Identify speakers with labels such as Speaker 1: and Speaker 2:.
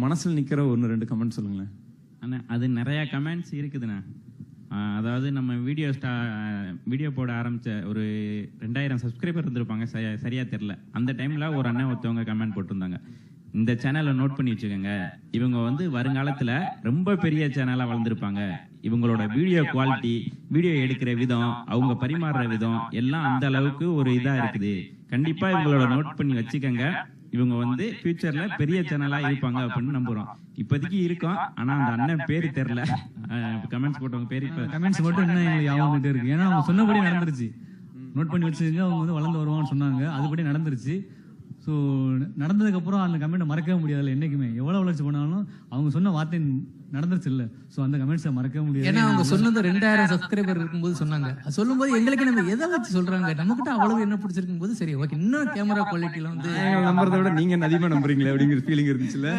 Speaker 1: மனசில் நிற்கிற ஒன்று 2 கமெண்ட் சொல்லுங்களேன்.
Speaker 2: அண்ணா அது நிறையா கமெண்ட்ஸ் இருக்குதுண்ணா. அதாவது நம்ம வீடியோ போட ஆரம்பித்த ஒரு 2000 சப்ஸ்கிரைபர் இருந்திருப்பாங்க, சரியாக தெரில. அந்த டைமில் ஒரு அண்ணன் ஒருத்தவங்க கமெண்ட் போட்டிருந்தாங்க, இந்த சேனலை நோட் பண்ணி வச்சுக்கோங்க, இவங்க வந்து வருங்காலத்தில் ரொம்ப பெரிய சேனலாக வளர்ந்துருப்பாங்க, இவங்களோட வீடியோ குவாலிட்டி, வீடியோ எடுக்கிற விதம், அவங்க பரிமாறுற விதம் எல்லாம் அந்த அளவுக்கு ஒரு இதாக இருக்குது, கண்டிப்பாக இவங்களோட நோட் பண்ணி வச்சுக்கோங்க, இவங்க வந்து ஃபியூச்சர்ல பெரிய சேனலா இருப்பாங்க அப்படின்னு நம்புறோம். இப்போதைக்கு இருக்கோம், ஆனா அந்த அண்ணன் பேரு தெரியல. கமெண்ட்ஸ் போட்டவங்க பேரு இப்ப
Speaker 3: கமெண்ட்ஸ் மட்டும் என்ன எங்களுக்கு ஞாபகம் இருக்கு. ஏன்னா அவங்க சொன்னபடி நடந்துருச்சு. நோட் பண்ணி வச்சுங்க, அவங்க வந்து வளர்ந்து வருவாங்கன்னு சொன்னாங்க, அதுபடி நடந்துருச்சு. ஸோ நடந்ததுக்கு அப்புறம் அந்த கமெண்ட்டை மறக்கவே முடியாது. என்னைக்குமே எவ்வளவு வளர்ச்சி பண்ணாலும் அவங்க சொன்ன வார்த்தை நடந்துருச்சு இல்ல. ஸோ அந்த கமெண்ட்ஸை மறக்கவே முடியாது.
Speaker 4: ஏன்னா அவங்க சொன்னது 2000 சப்ஸ்கிரைபர் இருக்கும்போது சொன்னாங்க. சொல்லும்போது எங்களுக்கு நம்ம எதை வச்சு சொல்றாங்க, நமக்கிட்ட அவ்வளவு என்ன பிடிச்சிருக்கும் போது சரி ஓகே, இன்னும் கேமரா குவாலிட்டியில வந்து
Speaker 1: நம்புறதை விட நீங்க அதிகமா நம்புறீங்களே அப்படிங்கிற ஃபீலிங் இருந்துச்சுல்ல.